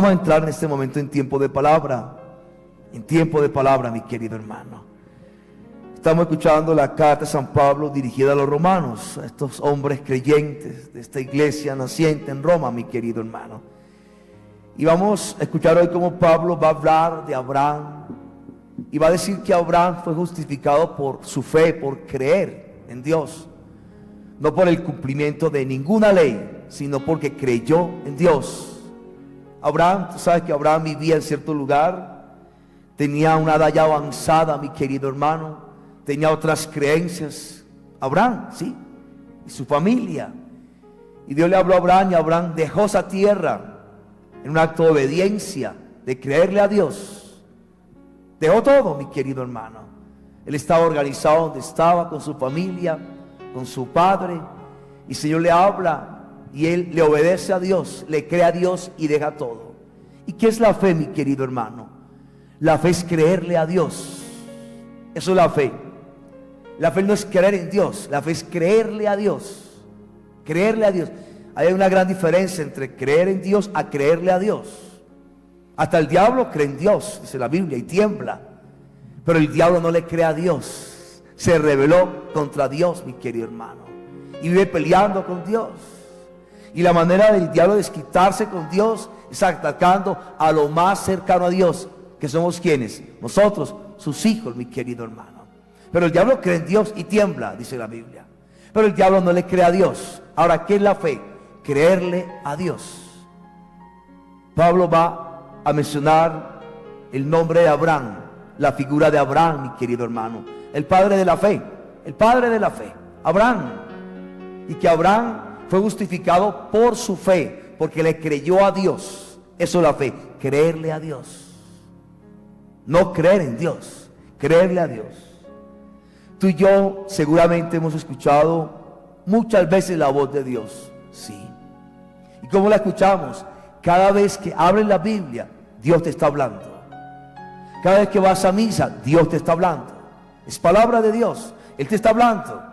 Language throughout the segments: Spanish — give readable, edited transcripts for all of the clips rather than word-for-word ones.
Vamos a entrar en este momento en tiempo de palabra. En tiempo de palabra, mi querido hermano. Estamos escuchando la carta de San Pablo dirigida a los romanos, a estos hombres creyentes de esta iglesia naciente en Roma, mi querido hermano. Y vamos a escuchar hoy cómo Pablo va a hablar de Abraham. Y va a decir que Abraham fue justificado por su fe, por creer en Dios. No por el cumplimiento de ninguna ley, sino porque creyó en Dios. Abraham, tú sabes que Abraham vivía en cierto lugar, tenía una edad ya avanzada, mi querido hermano, tenía otras creencias. Abraham, sí, y su familia. Y Dios le habló a Abraham y Abraham dejó esa tierra en un acto de obediencia, de creerle a Dios. Dejó todo, mi querido hermano. Él estaba organizado donde estaba, con su familia, con su padre. Y el Señor le habla y él le obedece a Dios, le cree a Dios y deja todo. ¿Y qué es la fe, mi querido hermano? La fe es creerle a Dios. Eso es la fe. La fe no es creer en Dios, la fe es creerle a Dios. Creerle a Dios. Hay una gran diferencia entre creer en Dios a creerle a Dios. Hasta el diablo cree en Dios, dice la Biblia, y tiembla. Pero el diablo no le cree a Dios. Se rebeló contra Dios, mi querido hermano, y vive peleando con Dios. Y la manera del diablo de desquitarse con Dios es atacando a lo más cercano a Dios, que somos quienes, nosotros, sus hijos, mi querido hermano. Pero el diablo cree en Dios y tiembla, dice la Biblia. Pero el diablo no le cree a Dios. Ahora, ¿qué es la fe? Creerle a Dios. Pablo va a mencionar el nombre de Abraham, la figura de Abraham, mi querido hermano, el padre de la fe, el padre de la fe, Abraham. Y que Abraham fue justificado por su fe, porque le creyó a Dios. Eso es la fe, creerle a Dios. No creer en Dios, creerle a Dios. Tú y yo seguramente hemos escuchado muchas veces la voz de Dios, sí. ¿Y cómo la escuchamos? Cada vez que abres la Biblia, Dios te está hablando. Cada vez que vas a misa, Dios te está hablando. Es palabra de Dios, Él te está hablando.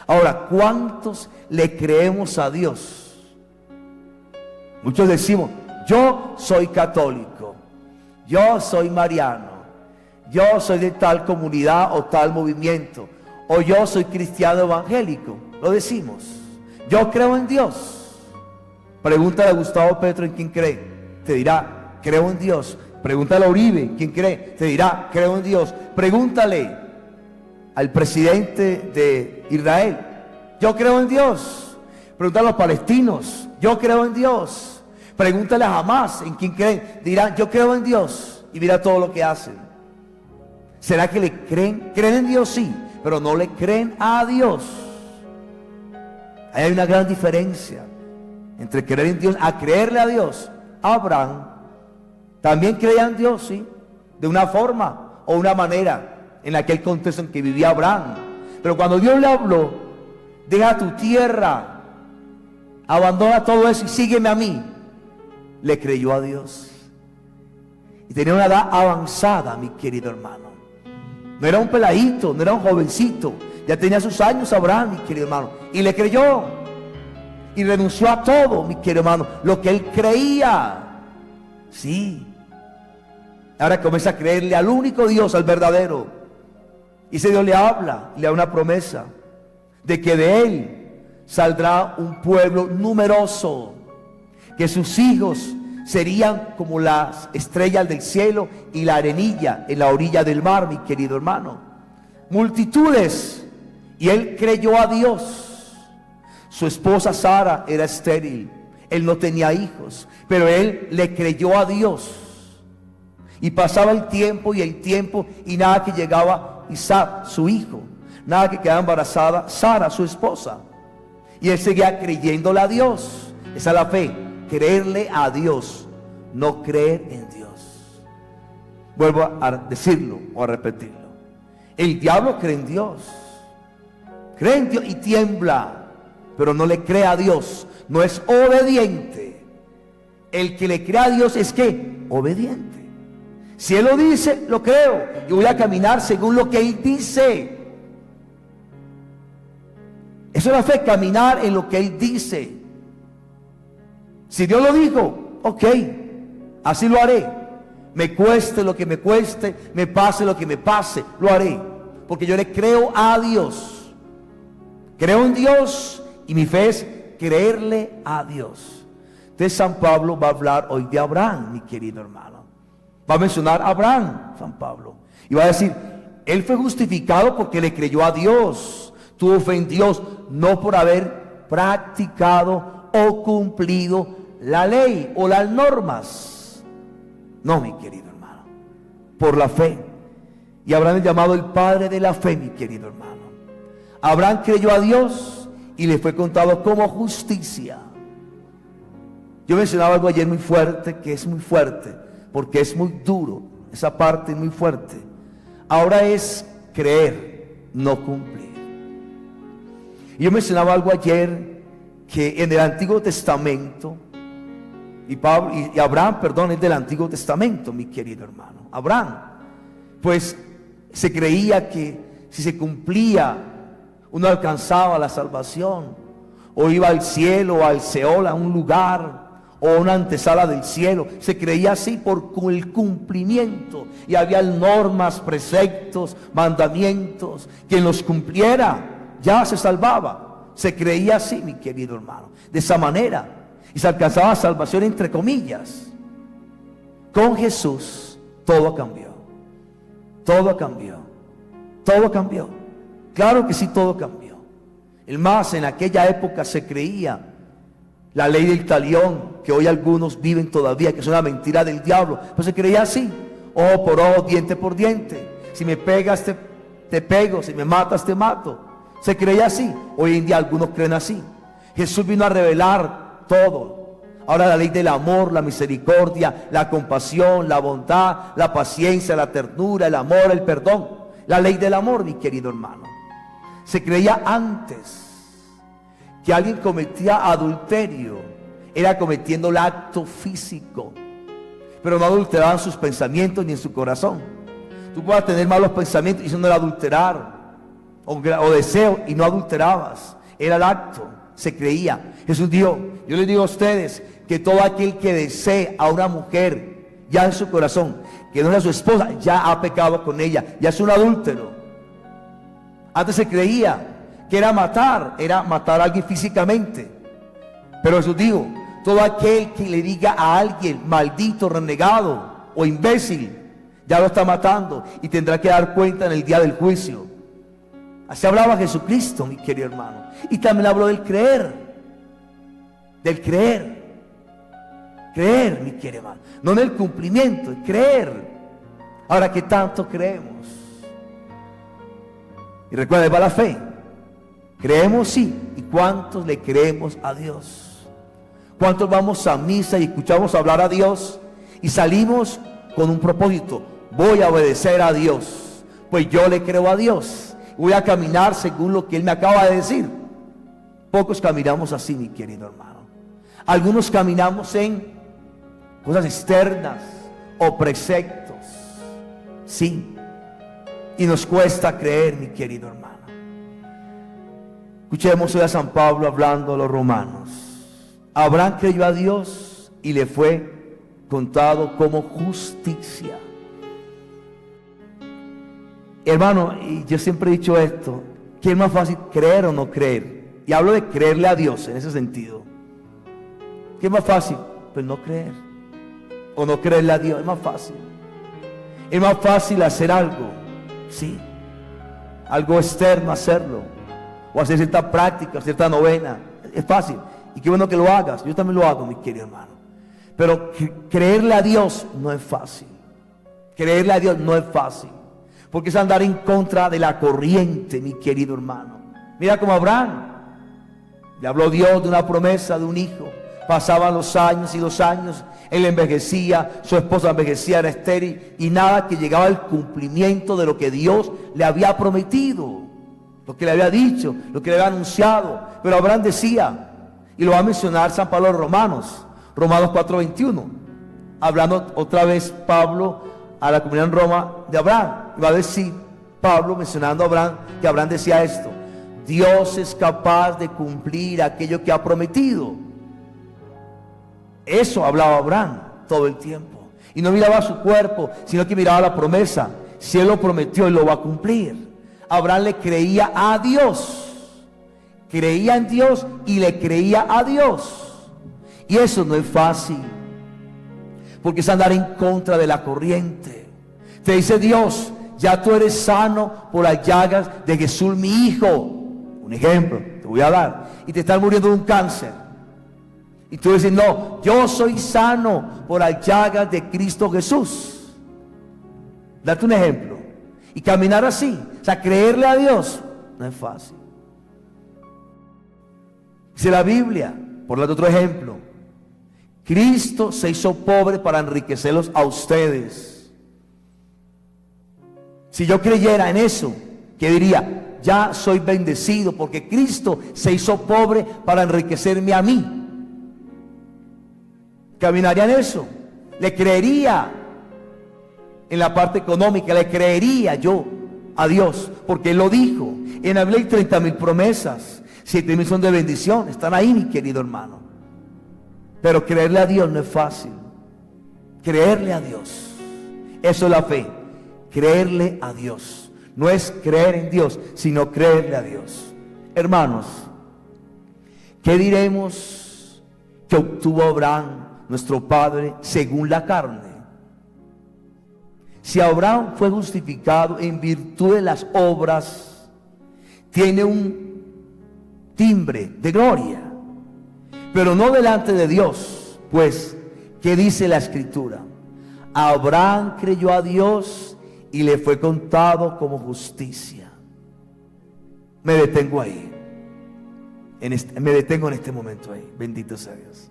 Ahora, ¿cuántos le creemos a Dios? Muchos decimos, yo soy católico, yo soy mariano, yo soy de tal comunidad o tal movimiento, o yo soy cristiano evangélico. Lo decimos, yo creo en Dios. Pregúntale a Gustavo Petro en quién cree, te dirá, creo en Dios. Pregúntale a Uribe, ¿quién cree? Te dirá, creo en Dios. Pregúntale al presidente de Israel, yo creo en Dios. Pregúntale a los palestinos, yo creo en Dios. Pregúntale a Hamas, ¿en quién creen? Dirán, yo creo en Dios. Y mira todo lo que hacen. ¿Será que le creen? Creen en Dios, sí, pero no le creen a Dios. Ahí hay una gran diferencia entre creer en Dios a creerle a Dios. Abraham también creía en Dios, sí, de una forma o una manera en aquel contexto en que vivía Abraham. Pero cuando Dios le habló, deja tu tierra, abandona todo eso y sígueme a mí, le creyó a Dios. Y tenía una edad avanzada, mi querido hermano. No era un peladito, no era un jovencito, ya tenía sus años Abraham, mi querido hermano, y le creyó. Y renunció a todo, mi querido hermano, lo que él creía. Sí. Ahora comienza a creerle al único Dios, al verdadero. Y ese Dios le habla, le da una promesa de que de él saldrá un pueblo numeroso, que sus hijos serían como las estrellas del cielo y la arenilla en la orilla del mar, mi querido hermano. Multitudes. Y él creyó a Dios. Su esposa Sara era estéril, él no tenía hijos, pero él le creyó a Dios. Y pasaba el tiempo y nada que llegaba Isaac, su hijo, nada que quedaba embarazada Sara, su esposa. Y él seguía creyéndole a Dios. Esa es la fe, creerle a Dios, no creer en Dios. Vuelvo a decirlo o a repetirlo. El diablo cree en Dios y tiembla, pero no le cree a Dios, no es obediente. El que le cree a Dios es ¿qué? Obediente. Si Él lo dice, lo creo. Yo voy a caminar según lo que Él dice. Eso es la fe, caminar en lo que Él dice. Si Dios lo dijo, ok, Así lo haré. Me cueste lo que me cueste, me pase lo que me pase, lo haré. Porque yo le creo a Dios. Creo en Dios y mi fe es creerle a Dios. Entonces San Pablo va a hablar hoy de Abraham, mi querido hermano. Va a mencionar a Abraham, San Pablo. Y va a decir, él fue justificado porque le creyó a Dios. Tuvo fe en Dios, no por haber practicado o cumplido la ley o las normas. No, mi querido hermano, por la fe. Y Abraham es llamado el padre de la fe, mi querido hermano. Abraham creyó a Dios y le fue contado como justicia. Yo mencionaba algo ayer muy fuerte, que es muy fuerte, porque es muy duro. Esa parte es muy fuerte. Ahora es creer, no cumplir. Y yo mencionaba algo ayer, que en el Antiguo Testamento, y Abraham, perdón, es del Antiguo Testamento, mi querido hermano. Abraham, pues se creía que si se cumplía, uno alcanzaba la salvación, o iba al cielo, o al Seol, a un lugar, o una antesala del cielo. Se creía así por el cumplimiento, y había normas, preceptos, mandamientos. Quien los cumpliera ya se salvaba. Se creía así, mi querido hermano, de esa manera, y se alcanzaba salvación entre comillas. Con Jesús todo cambió. Todo cambió. Todo cambió. Claro que sí, todo cambió. El más, en aquella época se creía la ley del talión, que hoy algunos viven todavía, que es una mentira del diablo. Pues se creía así: ojo por ojo, diente por diente. Si me pegas te pego, si me matas te mato. Se creía así. Hoy en día algunos creen así. Jesús vino a revelar todo. Ahora la ley del amor, la misericordia, la compasión, la bondad, la paciencia, la ternura, el amor, el perdón. La ley del amor, mi querido hermano. Se creía antes que alguien cometía adulterio, era cometiendo el acto físico, pero no adulteraban sus pensamientos ni en su corazón. Tú puedes tener malos pensamientos y eso no era adulterar, o deseo, y no adulterabas, era el acto. Se creía. Jesús dijo: yo les digo a ustedes que todo aquel que desee a una mujer ya en su corazón, que no era su esposa, ya ha pecado con ella, ya es un adúltero. Antes se creía que era matar a alguien físicamente, pero Jesús dijo: todo aquel que le diga a alguien maldito, renegado o imbécil, ya lo está matando y tendrá que dar cuenta en el día del juicio. Así hablaba Jesucristo, mi querido hermano. Y también habló del creer. Del creer. Creer, mi querido hermano. No en el cumplimiento, el creer. Ahora, ¿qué tanto creemos? Y recuerda, va la fe. Creemos, sí. ¿Y cuántos le creemos a Dios? ¿Cuántos vamos a misa y escuchamos hablar a Dios y salimos con un propósito? Voy a obedecer a Dios, pues yo le creo a Dios. Voy a caminar según lo que Él me acaba de decir. Pocos caminamos así, mi querido hermano. Algunos caminamos en cosas externas o preceptos. Sí. Y nos cuesta creer, mi querido hermano. Escuchemos hoy a San Pablo hablando a los romanos. Abraham creyó a Dios y le fue contado como justicia. Hermano, y yo siempre he dicho esto: ¿qué es más fácil, creer o no creer? Y hablo de creerle a Dios en ese sentido. ¿Qué es más fácil? Pues no creer o no creerle a Dios. Es más fácil. Es más fácil hacer algo, sí, algo externo, hacerlo, o hacer cierta práctica, cierta novena. Es fácil, y qué bueno que lo hagas. Yo también lo hago, mi querido hermano. Pero creerle a Dios no es fácil. Creerle a Dios no es fácil, porque es andar en contra de la corriente, mi querido hermano. Mira como Abraham, le habló Dios de una promesa de un hijo. Pasaban los años y los años, él envejecía, su esposa envejecía, era estéril, y nada que llegaba al cumplimiento de lo que Dios le había prometido, lo que le había dicho, lo que le había anunciado. Pero Abraham decía, y lo va a mencionar San Pablo en Romanos 4:21, hablando otra vez Pablo a la comunidad en Roma de Abraham, y va a decir Pablo, mencionando a Abraham, que Abraham decía esto: Dios es capaz de cumplir aquello que ha prometido. Eso hablaba Abraham todo el tiempo. Y no miraba su cuerpo, sino que miraba la promesa. Si Él lo prometió, Él lo va a cumplir. Abraham le creía a Dios. Creía en Dios y le creía a Dios. Y eso no es fácil, porque es andar en contra de la corriente. Te dice Dios: ya tú eres sano por las llagas de Jesús mi hijo. Un ejemplo te voy a dar. Y te estás muriendo de un cáncer. Y tú dices: no, yo soy sano por las llagas de Cristo Jesús. Date un ejemplo. Y caminar así, o sea, creerle a Dios, no es fácil. Dice la Biblia, por otro ejemplo: Cristo se hizo pobre para enriquecerlos a ustedes. Si yo creyera en eso, ¿qué diría? Ya soy bendecido porque Cristo se hizo pobre para enriquecerme a mí. Caminaría en eso. Le creería en la parte económica, le creería yo a Dios, porque Él lo dijo. En la Biblia hay 30,000 promesas, 7,000 son de bendición. Están ahí, mi querido hermano. Pero creerle a Dios no es fácil. Creerle a Dios, eso es la fe. Creerle a Dios no es creer en Dios, sino creerle a Dios. Hermanos, ¿qué diremos que obtuvo Abraham, nuestro padre, según la carne? Si Abraham fue justificado en virtud de las obras, tiene un timbre de gloria, pero no delante de Dios. Pues, ¿qué dice la Escritura? Abraham creyó a Dios y le fue contado como justicia. Me detengo ahí. Me detengo en este momento ahí. Bendito sea Dios.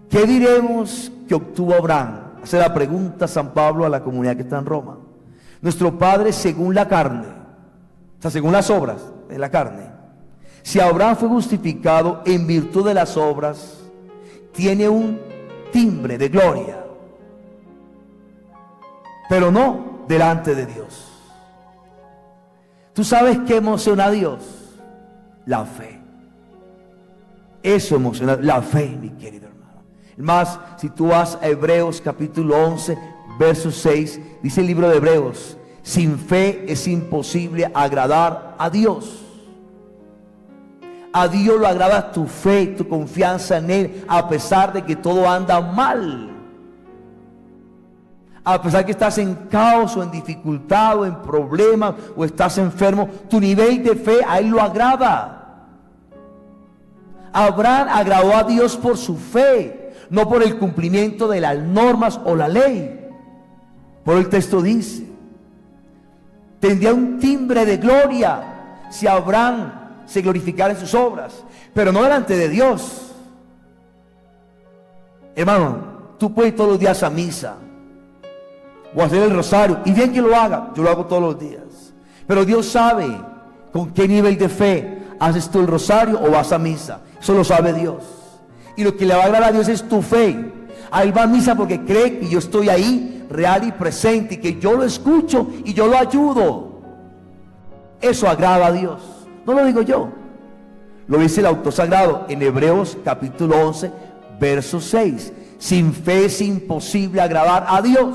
¿Qué diremos que obtuvo Abraham? Hace la pregunta San Pablo a la comunidad que está en Roma. Nuestro padre según la carne, o sea, según las obras de la carne. Si Abraham fue justificado en virtud de las obras, tiene un timbre de gloria, pero no delante de Dios. ¿Tú sabes qué emociona a Dios? La fe. Eso emociona, la fe, mi querido hermano. Más, si tú vas a Hebreos capítulo 11, verso 6, dice el libro de Hebreos: sin fe es imposible agradar a Dios. A Dios lo agrada tu fe, tu confianza en Él, a pesar de que todo anda mal. A pesar que estás en caos o en dificultad o en problemas o estás enfermo, tu nivel de fe a Él lo agrada. Abraham agradó a Dios por su fe, no por el cumplimiento de las normas o la ley. Por el texto dice: tendría un timbre de gloria si Abraham se glorificara en sus obras, pero no delante de Dios. Hermano, tú puedes ir todos los días a misa o hacer el rosario, y bien que lo haga, yo lo hago todos los días, pero Dios sabe con qué nivel de fe haces tú el rosario o vas a misa. Eso lo sabe Dios. Y lo que le va a agradar a Dios es tu fe. A Él va a misa porque cree que yo estoy ahí real y presente, y que yo lo escucho y yo lo ayudo. Eso agrada a Dios. No lo digo yo, lo dice el autor sagrado en Hebreos capítulo 11, verso 6. Sin fe es imposible agradar a Dios.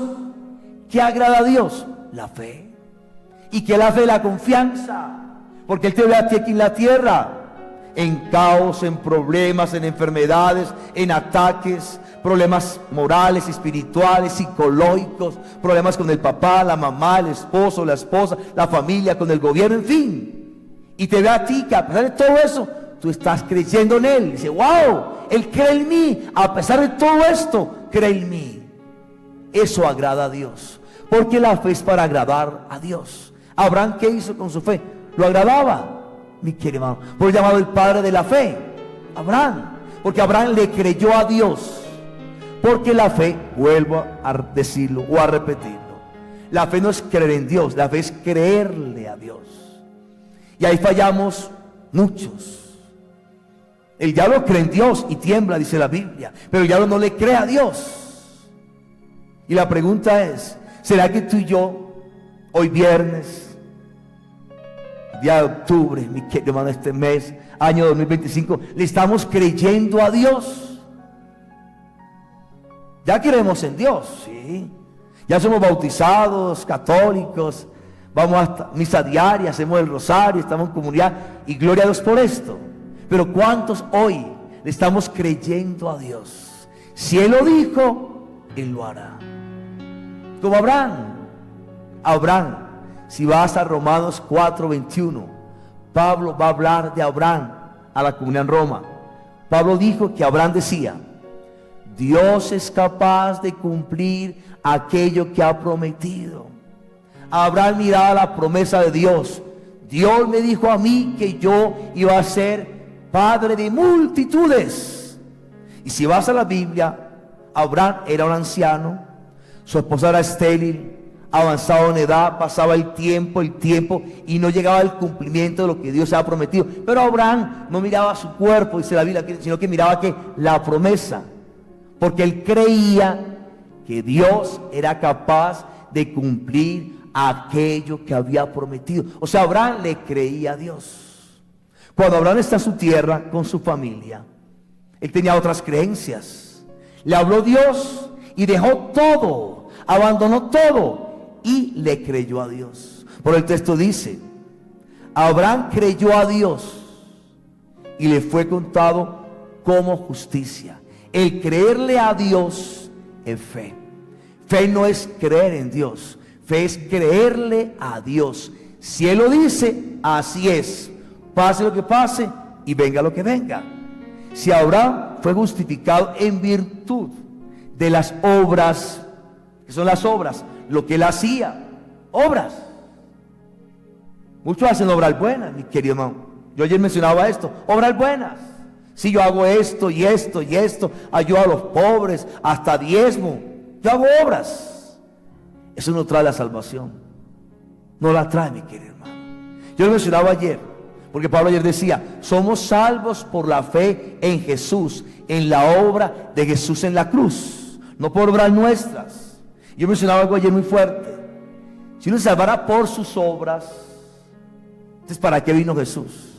¿Qué agrada a Dios? La fe. ¿Y qué es la fe? La confianza. Porque Él te ve a ti aquí en la tierra, en caos, en problemas, en enfermedades, en ataques, problemas morales, espirituales, psicológicos, problemas con el papá, la mamá, el esposo, la esposa, la familia, con el gobierno, en fin. Y te ve a ti que a pesar de todo eso, tú estás creyendo en Él. Dice: wow, Él cree en mí. A pesar de todo esto, cree en mí. Eso agrada a Dios, porque la fe es para agradar a Dios. Abraham, ¿qué hizo con su fe? Lo agradaba, mi querido hermano. Por eso llamado el padre de la fe, Abraham, porque Abraham le creyó a Dios. Porque la fe, vuelvo a decirlo o a repetirlo, la fe no es creer en Dios, la fe es creerle a Dios. Y ahí fallamos muchos. El diablo cree en Dios y tiembla, dice la Biblia, pero el diablo no le cree a Dios. Y la pregunta es: ¿será que tú y yo, hoy viernes, día de octubre, mi querido hermano, este mes, año 2025, le estamos creyendo a Dios? Ya creemos en Dios, sí. Ya somos bautizados, católicos, vamos a misa diaria, hacemos el rosario, estamos en comunidad y gloria a Dios por esto. Pero ¿cuántos hoy le estamos creyendo a Dios? Si Él lo dijo, Él lo hará. Como Abraham, si vas a Romanos 4:21, Pablo va a hablar de Abraham a la comunidad en Roma. Pablo dijo que Abraham decía: Dios es capaz de cumplir aquello que ha prometido. Abraham miraba la promesa de Dios. Dios me dijo a mí que yo iba a ser padre de multitudes. Y si vas a la Biblia, Abraham era un anciano, su esposa era estéril, avanzado en edad, pasaba el tiempo y no llegaba al cumplimiento de lo que Dios había prometido. Pero Abraham no miraba su cuerpo, dice la Biblia, sino que miraba que la promesa, porque él creía que Dios era capaz de cumplir aquello que había prometido. O sea, Abraham le creía a Dios. Cuando Abraham está en su tierra con su familia, él tenía otras creencias. Le habló Dios y dejó todo, abandonó todo y le creyó a Dios. Por el texto dice: Abraham creyó a Dios y le fue contado como justicia. El creerle a Dios es fe. Fe no es creer en Dios, fe es creerle a Dios. Si Él lo dice, así es. Pase lo que pase y venga lo que venga. Si Abraham fue justificado en virtud de las obras, que son las obras, lo que él hacía, obras. Muchos hacen obras buenas, mi querido hermano. Yo ayer mencionaba esto, obras buenas. Si yo hago esto y esto y esto, ayudo a los pobres, hasta diezmo, yo hago obras. Eso no trae la salvación. No la trae, mi querido hermano. Yo lo mencionaba ayer, porque Pablo ayer decía: somos salvos por la fe en Jesús, en la obra de Jesús en la cruz, no por obras nuestras. Yo mencionaba algo ayer muy fuerte. Si uno se salvara por sus obras, entonces ¿para qué vino Jesús?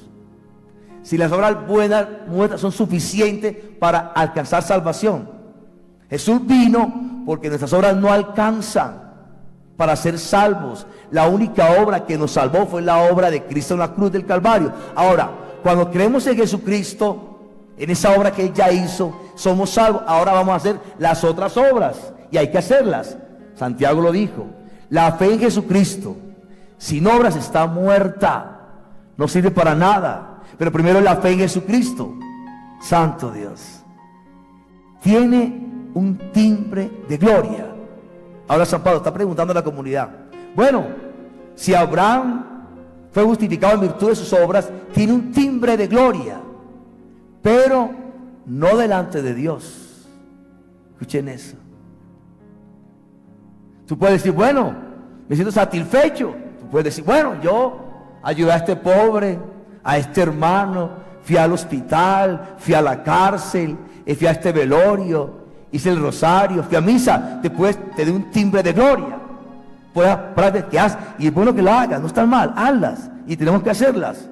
Si las obras buenas son suficientes para alcanzar salvación. Jesús vino porque nuestras obras no alcanzan para ser salvos. La única obra que nos salvó fue la obra de Cristo en la cruz del Calvario. Ahora, cuando creemos en Jesucristo, en esa obra que Él ya hizo, somos salvos. Ahora vamos a hacer las otras obras y hay que hacerlas. Santiago lo dijo: la fe en Jesucristo sin obras está muerta, no sirve para nada. Pero primero la fe en Jesucristo. Santo Dios, tiene un timbre de gloria. Ahora San Pablo está preguntando a la comunidad: bueno, si Abraham fue justificado en virtud de sus obras, tiene un timbre de gloria, pero no delante de Dios. Escuchen eso. Tú puedes decir: bueno, me siento satisfecho. Tú puedes decir: bueno, yo ayudé a este pobre, a este hermano, fui al hospital, fui a la cárcel, fui a este velorio, hice el rosario, fui a misa. Después te doy un timbre de gloria. Puedes practicar, y es bueno que lo hagas, no están mal, hazlas, y tenemos que hacerlas.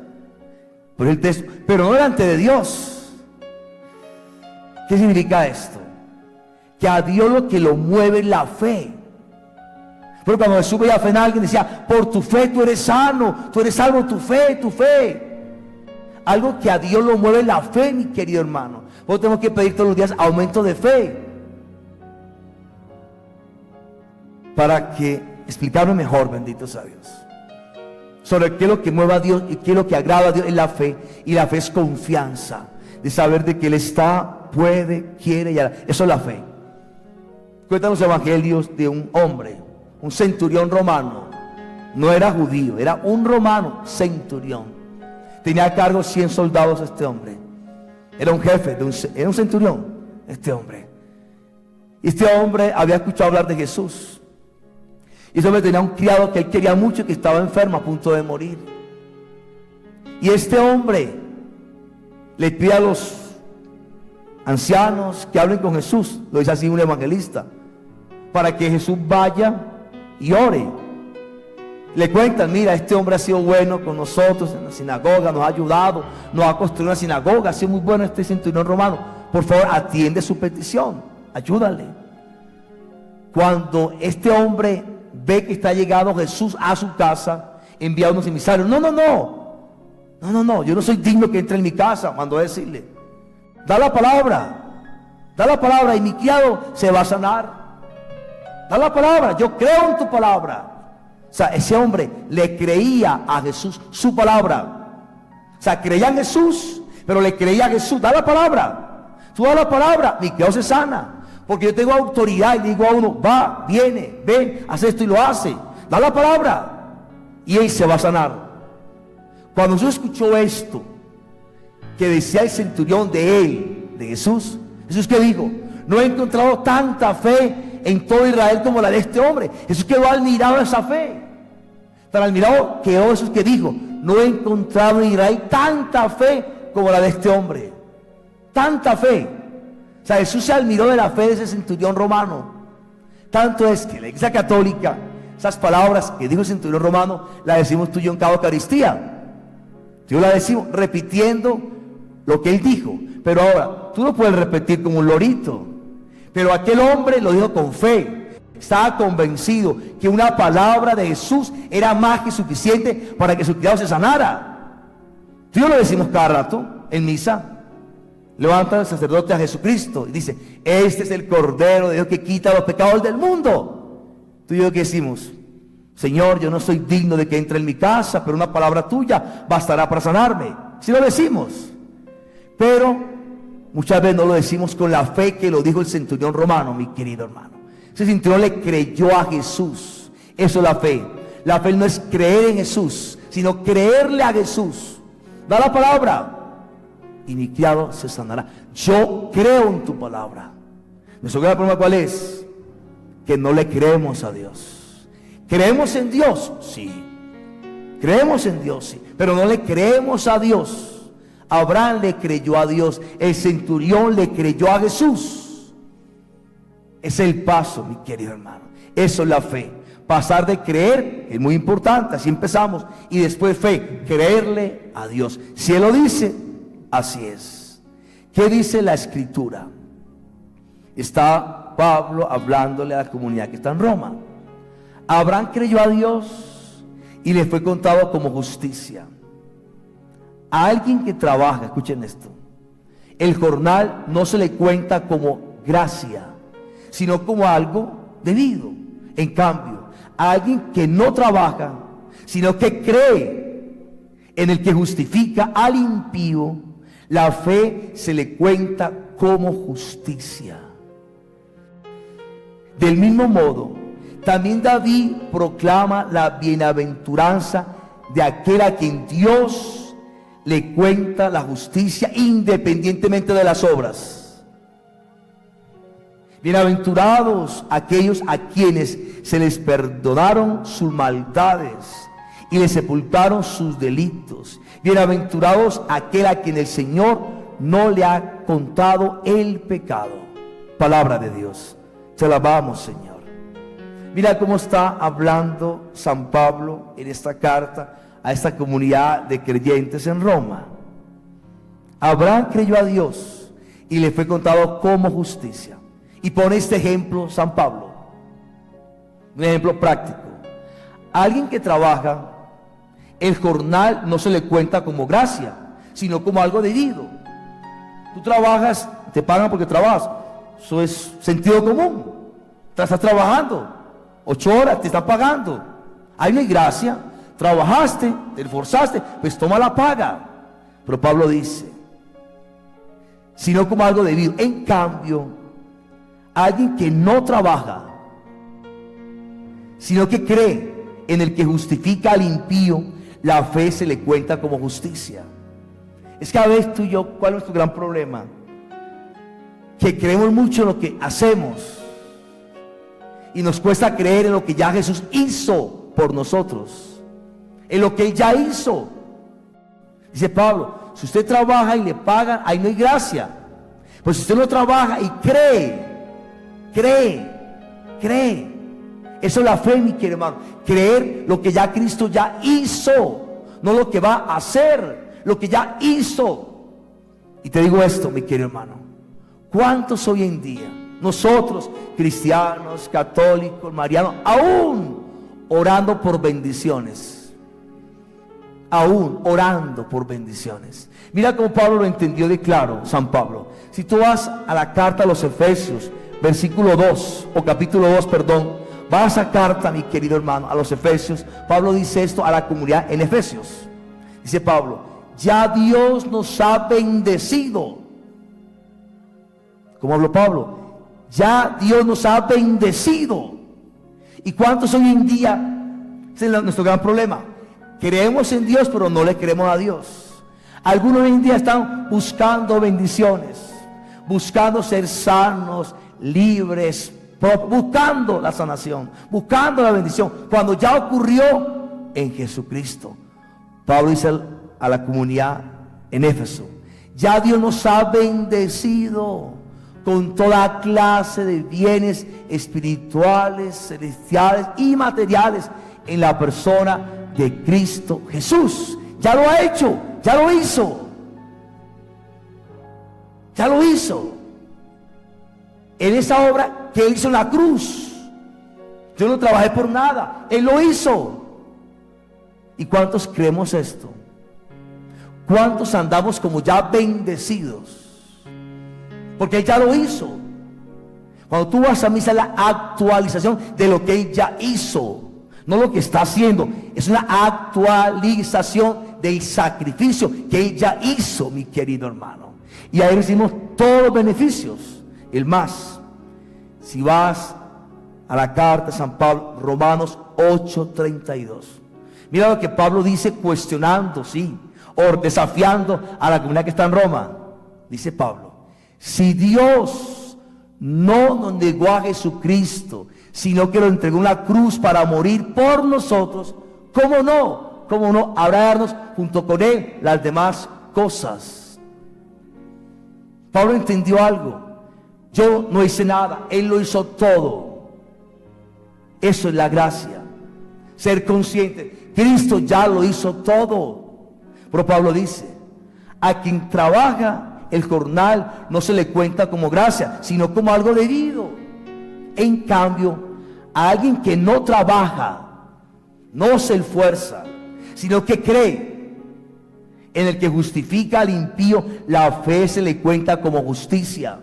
Pero no delante de Dios. ¿Qué significa esto? Que a Dios lo que lo mueve es la fe. Pero cuando Jesús veía fe en alguien, decía: por tu fe tú eres sano, tú eres salvo, tu fe, tu fe. Algo que a Dios lo mueve la fe, mi querido hermano. Nosotros tenemos que pedir todos los días aumento de fe. Para que explicarme mejor, bendito sea Dios, sobre qué es lo que mueve a Dios y qué es lo que agrada a Dios, es la fe. Y la fe es confianza, de saber de que Él está, puede, quiere y hará. Eso es la fe. Cuentan los evangelios de un hombre, un centurión romano. No era judío, era un romano centurión. Tenía a cargo 100 soldados este hombre. Era un jefe, era un centurión este hombre. Y este hombre había escuchado hablar de Jesús. Y ese hombre tenía un criado que él quería mucho, que estaba enfermo, a punto de morir. Y este hombre le pide a los ancianos que hablen con Jesús, lo dice así un evangelista, para que Jesús vaya y ore. Le cuentan: mira, este hombre ha sido bueno con nosotros en la sinagoga, nos ha ayudado, nos ha construido una sinagoga, ha sido muy bueno este centurión romano. Por favor, atiende su petición, ayúdale. cuando este hombre ve que está llegando Jesús a su casa, envía a unos emisarios. No, yo no soy digno que entre en mi casa, mandó a decirle. Da la palabra y mi criado se va a sanar. Da la palabra, yo creo en tu palabra. O sea, ese hombre le creía a Jesús su palabra. O sea, creía en Jesús, pero le creía a Jesús. Da la palabra, tú da la palabra, mi criado se sana. Porque yo tengo autoridad y le digo a uno, va, viene, ven, hace esto y lo hace. Da la palabra y él se va a sanar. Cuando Jesús escuchó esto, que decía el centurión de él, de Jesús, Jesús que dijo, no he encontrado tanta fe en todo Israel como la de este hombre. Jesús quedó admirado de esa fe. Tan admirado quedó Jesús que dijo, no he encontrado en Israel tanta fe como la de este hombre. Tanta fe. O sea, Jesús se admiró de la fe de ese centurión romano. Tanto es que la Iglesia Católica, esas palabras que dijo el centurión romano, las decimos tú y yo en cada Eucaristía. Yo la decimos repitiendo lo que él dijo. Pero ahora, tú lo puedes repetir como un lorito. Pero aquel hombre lo dijo con fe. Estaba convencido que una palabra de Jesús era más que suficiente para que su criado se sanara. Tú y yo lo decimos cada rato en misa. Levanta el sacerdote a Jesucristo y dice, este es el Cordero de Dios que quita los pecados del mundo. Tú y yo que decimos, Señor, yo no soy digno de que entre en mi casa, pero una palabra tuya bastará para sanarme. Si lo decimos, pero muchas veces no lo decimos con la fe que lo dijo el centurión romano, mi querido hermano. Ese centurión le creyó a Jesús. Eso es la fe. La fe no es creer en Jesús, sino creerle a Jesús. Da la palabra y mi criado se sanará. Yo creo en tu palabra. Nuestro gran problema, ¿cuál es? Que no le creemos a Dios. ¿Creemos en Dios? Sí. Creemos en Dios, sí. Pero no le creemos a Dios. Abraham le creyó a Dios. El centurión le creyó a Jesús. Es el paso, mi querido hermano. Eso es la fe. Pasar de creer, es muy importante, así empezamos. Y después fe, creerle a Dios. Si Él lo dice, así es. ¿Qué dice la Escritura? Está Pablo hablándole a la comunidad que está en Roma. Abraham creyó a Dios y le fue contado como justicia. A alguien que trabaja, escuchen esto, el jornal no se le cuenta como gracia, sino como algo debido. En cambio, a alguien que no trabaja, sino que cree en el que justifica al impío, la fe se le cuenta como justicia. Del mismo modo, también David proclama la bienaventuranza de aquel a quien Dios le cuenta la justicia independientemente de las obras. Bienaventurados aquellos a quienes se les perdonaron sus maldades y les sepultaron sus delitos. Bienaventurados aquel a quien el Señor no le ha contado el pecado. Palabra de Dios. Te alabamos, Señor. Mira cómo está hablando San Pablo en esta carta a esta comunidad de creyentes en Roma. Abraham creyó a Dios y le fue contado como justicia. Y pone este ejemplo San Pablo, un ejemplo práctico. Alguien que trabaja, el jornal no se le cuenta como gracia, sino como algo debido. Tú trabajas, te pagan porque trabajas. Eso es sentido común. Estás trabajando 8 horas, te están pagando. Ahí no hay gracia. Trabajaste, te esforzaste, pues toma la paga. Pero Pablo dice, sino como algo debido. En cambio, alguien que no trabaja, sino que cree en el que justifica al impío, la fe se le cuenta como justicia. Es que a veces tú y yo, ¿cuál es nuestro gran problema? Que creemos mucho en lo que hacemos y nos cuesta creer en lo que ya Jesús hizo por nosotros, en lo que Él ya hizo. Dice Pablo, si usted trabaja y le pagan, ahí no hay gracia. Pues si usted no trabaja y cree. Eso es la fe, mi querido hermano. Creer lo que ya Cristo ya hizo, no lo que va a hacer, lo que ya hizo. Y te digo esto, mi querido hermano, ¿cuántos hoy en día Nosotros, cristianos, católicos, marianos, aún orando por bendiciones. Aún orando por bendiciones. Mira cómo Pablo lo entendió de claro, San Pablo. Si tú vas a la carta a los Efesios, versículo 2, o capítulo 2, perdón, vas a esa carta, mi querido hermano, a los Efesios. Pablo dice esto a la comunidad en Efesios. Dice Pablo: ya Dios nos ha bendecido. ¿Cómo habló Pablo? Ya Dios nos ha bendecido. ¿Y cuántos hoy en día? Ese es nuestro gran problema. Creemos en Dios, pero no le creemos a Dios. Algunos hoy en día están buscando bendiciones, buscando ser sanos, libres, buscando la sanación, buscando la bendición, cuando ya ocurrió en Jesucristo. Pablo dice a la comunidad en Éfeso: ya Dios nos ha bendecido con toda clase de bienes espirituales, celestiales y materiales en la persona de Cristo Jesús. Ya lo ha hecho, ya lo hizo, ya lo hizo en esa obra que Él hizo en la cruz. Yo no trabajé por nada, Él lo hizo. ¿Y cuántos creemos esto? ¿Cuántos andamos como ya bendecidos? Porque Él ya lo hizo. Cuando tú vas a misa, es la actualización de lo que Él ya hizo, no lo que está haciendo. Es una actualización del sacrificio que Él ya hizo, mi querido hermano. Y ahí recibimos todos los beneficios. El más, si vas a la carta de San Pablo, Romanos 8:32, mira lo que Pablo dice, cuestionando, sí, o desafiando a la comunidad que está en Roma. Dice Pablo: si Dios no nos negó a Jesucristo, sino que lo entregó en la cruz para morir por nosotros, ¿cómo no habrá de darnos junto con Él las demás cosas? Pablo entendió algo. Yo no hice nada, Él lo hizo todo. Eso es la gracia. Ser consciente, Cristo ya lo hizo todo. Pero Pablo dice: a quien trabaja, el jornal no se le cuenta como gracia, sino como algo debido. En cambio, a alguien que no trabaja, no se esfuerza, sino que cree en el que justifica al impío, la fe se le cuenta como justicia.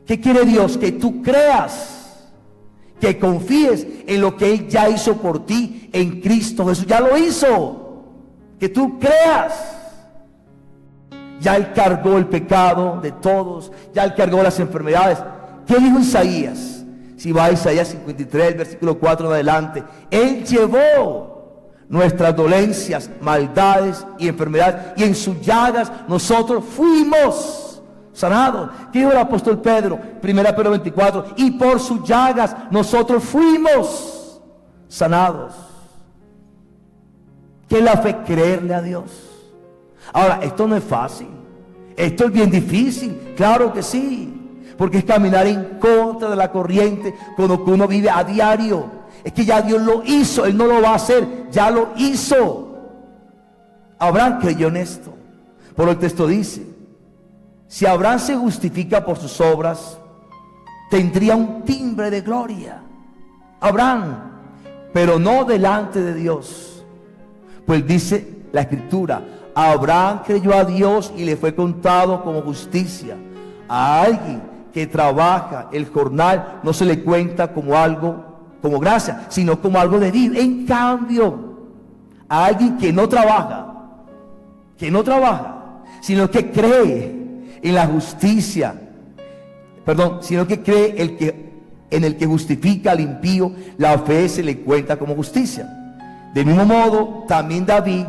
¿Qué quiere Dios? Que tú creas, que confíes en lo que Él ya hizo por ti en Cristo Jesús. Ya lo hizo. Que tú creas. Ya Él cargó el pecado de todos, ya Él cargó las enfermedades. ¿Qué dijo Isaías? Si va a Isaías 53, versículo 4 en adelante: Él llevó nuestras dolencias, maldades y enfermedades, y en sus llagas nosotros fuimos sanados. ¿Qué dijo el apóstol Pedro? 1 Pedro 24: y por sus llagas nosotros fuimos sanados. ¿Qué es la fe? Creerle a Dios. Ahora, esto no es fácil, esto es bien difícil, claro que sí, porque es caminar en contra de la corriente con lo que uno vive a diario. Es que ya Dios lo hizo, Él no lo va a hacer, ya lo hizo. Abraham creyó en esto. Por el texto dice: si Abraham se justifica por sus obras, tendría un timbre de gloria. Abraham, pero no delante de Dios. Pues dice la Escritura: Abraham creyó a Dios y le fue contado como justicia. A alguien que trabaja, el jornal no se le cuenta como algo, como gracia, sino como algo debido. En cambio, a alguien que no trabaja, sino que cree en la justicia, sino que cree en el que justifica al impío, la fe se le cuenta como justicia. Del mismo modo, también David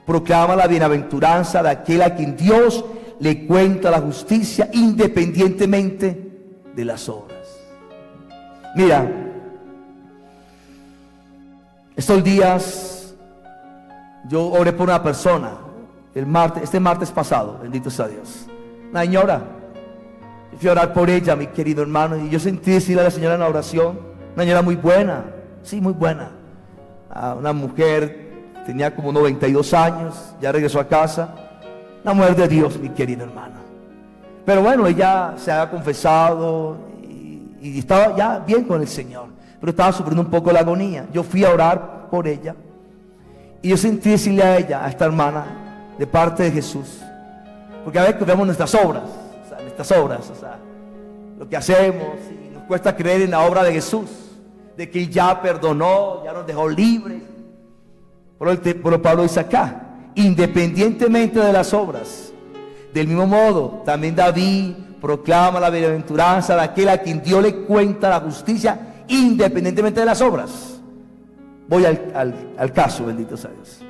proclama la bienaventuranza de aquel a quien Dios le cuenta la justicia independientemente de las obras. Mira, estos días yo oré por una persona, este martes pasado, bendito sea Dios, una señora. Fui a orar por ella, mi querido hermano, y yo sentí decirle a la señora en la oración, una señora muy buena, sí, muy buena, una mujer. Tenía como 92 años, ya regresó a casa. Una mujer de Dios, mi querido hermano. Pero bueno, ella se había confesado y estaba ya bien con el Señor, pero estaba sufriendo un poco la agonía. Yo fui a orar por ella y yo sentí decirle a ella, a esta hermana, de parte de Jesús, porque a veces vemos nuestras obras, lo que hacemos, y nos cuesta creer en la obra de Jesús, de que Él ya perdonó, ya nos dejó libres. Pero Pablo dice acá, independientemente de las obras, del mismo modo, también David proclama la bienaventuranza de aquel a quien Dios le cuenta la justicia, independientemente de las obras. Voy al caso, bendito sea Dios.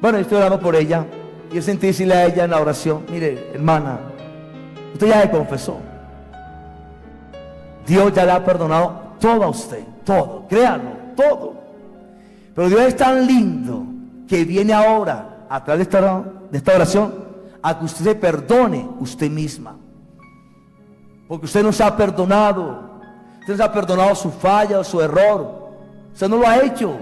Bueno, yo estoy orando por ella, y yo sentí decirle a ella en la oración, mire, hermana, usted ya le confesó, Dios ya le ha perdonado todo a usted, todo, créanlo, todo. Pero Dios es tan lindo que viene ahora a través de esta oración a que usted se perdone usted misma, porque usted no se ha perdonado. Usted no se ha perdonado su falla o su error. Usted no lo ha hecho,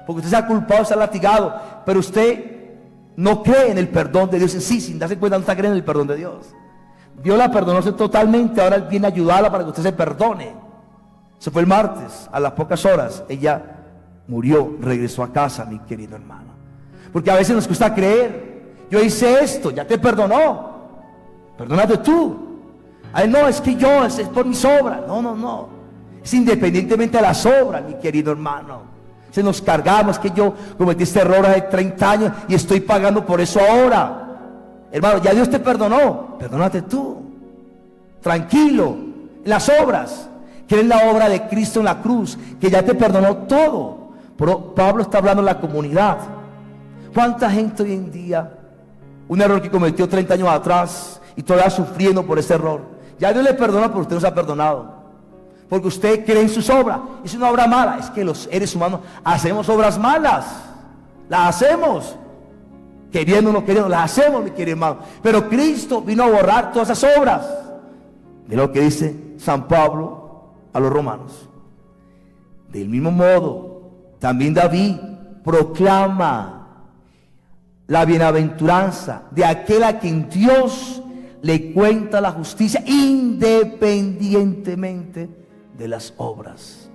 porque usted se ha culpado, se ha latigado, pero usted no cree en el perdón de Dios en sí. Sin darse cuenta, no está creyendo en el perdón de Dios. Dios la perdonó totalmente, ahora Él viene a ayudarla para que usted se perdone. Se fue el martes, a las pocas horas ella murió, regresó a casa, mi querido hermano. Porque a veces nos cuesta creer, yo hice esto, ya te perdonó, perdónate tú. Ay, no, es que yo, es por mis obras. No, es independientemente de las obras, mi querido hermano. Se nos cargamos, que yo cometí este error hace 30 años y estoy pagando por eso ahora. Hermano, ya Dios te perdonó, perdónate tú, tranquilo, en las obras, que es la obra de Cristo en la cruz, que ya te perdonó todo. Pero Pablo está hablando en la comunidad. ¿Cuánta gente hoy en día, un error que cometió 30 años atrás y todavía sufriendo por ese error? Ya Dios le perdonó, pero usted no se ha perdonado, porque usted cree en sus obras. Es una obra mala. Es que los seres humanos hacemos obras malas, las hacemos, queriendo o no queriendo, las hacemos, mi querido hermano. Pero Cristo vino a borrar todas esas obras. De lo que dice San Pablo a los romanos. Del mismo modo, también David proclama la bienaventuranza de aquel a quien Dios le cuenta la justicia, independientemente de las obras.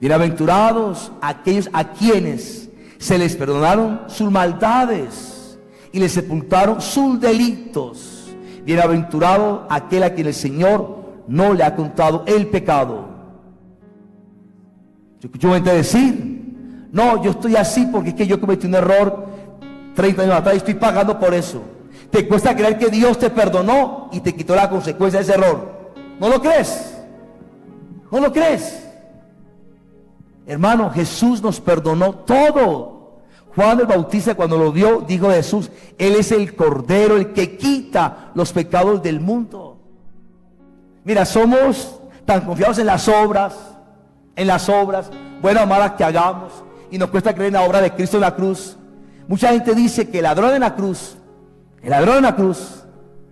Bienaventurados aquellos a quienes se les perdonaron sus maldades y les sepultaron sus delitos. Bienaventurado aquel a quien el Señor no le ha contado el pecado. Yo escucho gente decir, no, yo estoy así porque es que yo cometí un error 30 años atrás y estoy pagando por eso. Te cuesta creer que Dios te perdonó y te quitó la consecuencia de ese error. ¿No lo crees? ¿No lo crees? Hermano, Jesús nos perdonó todo. Juan el Bautista, cuando lo vio, dijo de Jesús, Él es el Cordero, el que quita los pecados del mundo. Mira, somos tan confiados en las obras, buenas o malas que hagamos, y nos cuesta creer en la obra de Cristo en la cruz. Mucha gente dice que el ladrón en la cruz,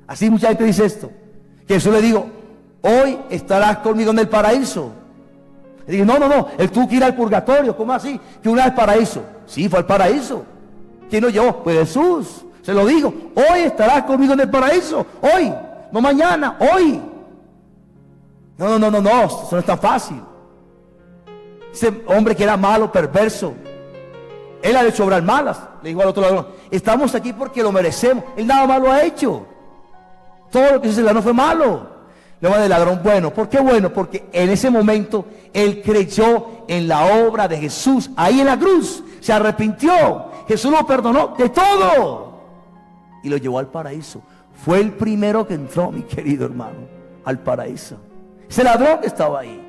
así mucha gente dice esto, que Jesús le dijo, hoy estarás conmigo en el paraíso. Le dije, no, él tuvo que ir al purgatorio. ¿Cómo así? Que una vez paraíso. Sí, fue al paraíso. ¿Quién lo llevó? Pues Jesús. Se lo digo, hoy estarás conmigo en el paraíso. Hoy, no mañana, hoy. No, eso no es tan fácil. Ese hombre que era malo, perverso, él ha hecho obras malas. Le dijo al otro ladrón, estamos aquí porque lo merecemos. Él nada malo ha hecho. Todo lo que hizo el ladrón fue malo. Le llama del ladrón bueno. ¿Por qué bueno? Porque en ese momento él creyó en la obra de Jesús ahí en la cruz. Se arrepintió. Jesús lo perdonó de todo y lo llevó al paraíso. Fue el primero que entró, mi querido hermano, al paraíso. Ese ladrón que estaba ahí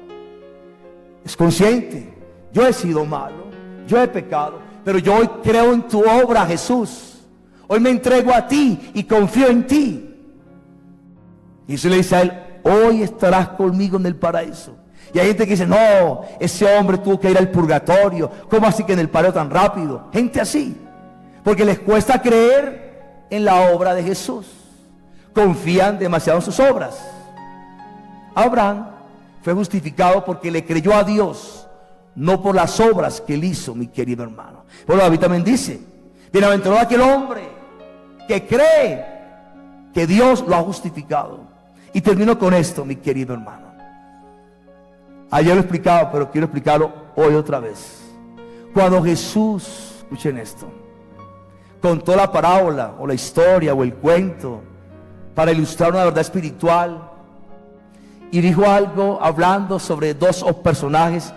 es consciente. Yo he sido malo, yo he pecado, pero yo hoy creo en tu obra, Jesús. Hoy me entrego a ti y confío en ti. Y eso le dice a él, hoy estarás conmigo en el paraíso. Y hay gente que dice, no, ese hombre tuvo que ir al purgatorio. ¿Cómo así que en el paraíso tan rápido? Gente así, porque les cuesta creer en la obra de Jesús. Confían demasiado en sus obras. Abraham fue justificado porque le creyó a Dios, no por las obras que él hizo, mi querido hermano. Pero David también dice, bienaventurado aquel hombre que cree que Dios lo ha justificado. Y termino con esto, mi querido hermano. Ayer lo he explicado, pero quiero explicarlo hoy otra vez. Cuando Jesús, escuchen esto, contó la parábola o la historia o el cuento para ilustrar una verdad espiritual, y dijo algo hablando sobre dos personajes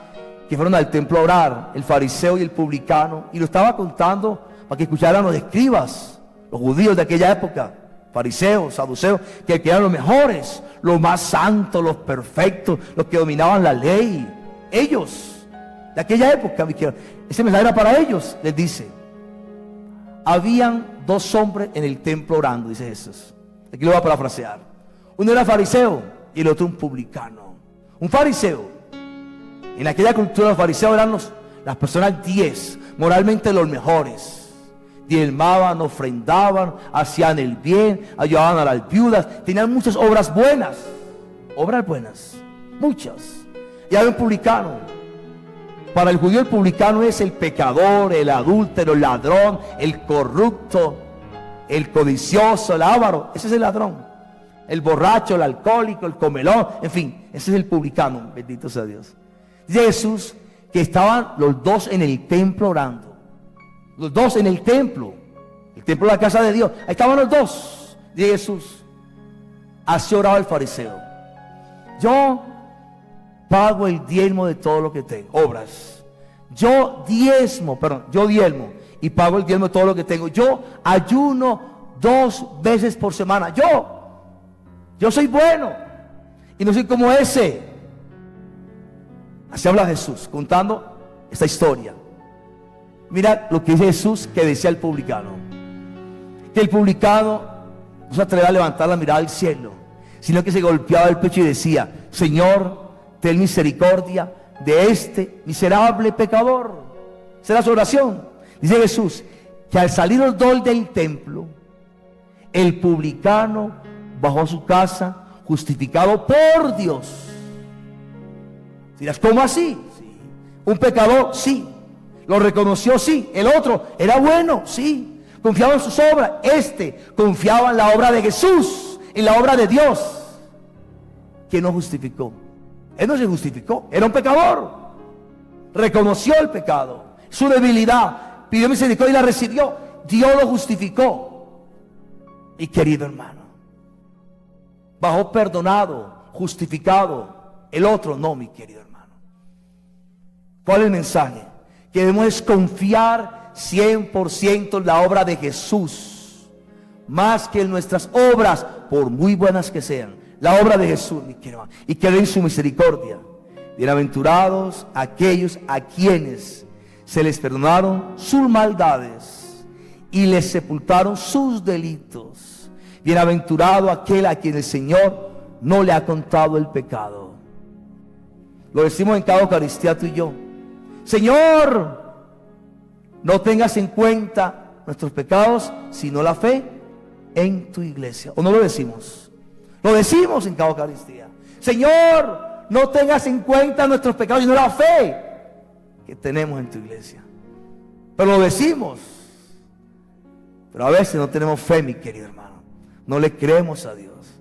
que fueron al templo a orar, el fariseo y el publicano, y lo estaba contando para que escucharan los escribas, los judíos de aquella época, fariseos, saduceos, que eran los mejores, los más santos, los perfectos, los que dominaban la ley. Ellos, de aquella época, ese mensaje era para ellos. Les dice: habían dos hombres en el templo orando, dice Jesús. Aquí lo voy a parafrasear. Uno era fariseo y el otro un publicano. Un fariseo, en aquella cultura los fariseos eran las personas 10, moralmente los mejores. Diezmaban, ofrendaban, hacían el bien, ayudaban a las viudas, tenían muchas obras buenas, muchas. Y había un publicano. Para el judío el publicano es el pecador, el adúltero, el ladrón, el corrupto, el codicioso, el avaro. Ese es el ladrón. El borracho, el alcohólico, el comelón, en fin, ese es el publicano, bendito sea Dios. Dice Jesús que estaban los dos en el templo orando. Los dos en el templo de la casa de Dios. Ahí estaban los dos. Dice Jesús: así oraba el fariseo: yo pago el diezmo de todo lo que tengo, obras. Yo diezmo y pago el diezmo de todo lo que tengo. Yo ayuno 2 veces por semana. Yo soy bueno y no soy como ese. Así habla Jesús contando esta historia. Mira lo que dice Jesús que decía el publicano. Que el publicano no se atrevía a levantar la mirada al cielo, sino que se golpeaba el pecho y decía: Señor, ten misericordia de este miserable pecador. Esa era su oración. Dice Jesús que al salir los dos del templo, el publicano bajó a su casa justificado por Dios. Dirás: ¿cómo así? Sí. Un pecador, sí. Lo reconoció, sí. El otro era bueno, sí. Confiaba en sus obras. Confiaba en la obra de Jesús, en la obra de Dios, que no justificó. Él no se justificó, era un pecador. Reconoció el pecado, su debilidad, pidió misericordia y la recibió. Dios lo justificó. Y querido hermano, bajó perdonado, justificado. El otro no, mi querido hermano. ¿Cuál es el mensaje? Que debemos confiar 100% en la obra de Jesús, más que en nuestras obras, por muy buenas que sean. La obra de Jesús, mi querido hermano, y creer en su misericordia. Bienaventurados aquellos a quienes se les perdonaron sus maldades y les sepultaron sus delitos. Bienaventurado aquel a quien el Señor no le ha contado el pecado. Lo decimos en cada Eucaristía tú y yo: Señor, no tengas en cuenta nuestros pecados, sino la fe en tu iglesia. ¿O no lo decimos? Lo decimos en cada Eucaristía: Señor, no tengas en cuenta nuestros pecados, sino la fe que tenemos en tu iglesia. Pero lo decimos. Pero a veces no tenemos fe, mi querido hermano. No le creemos a Dios.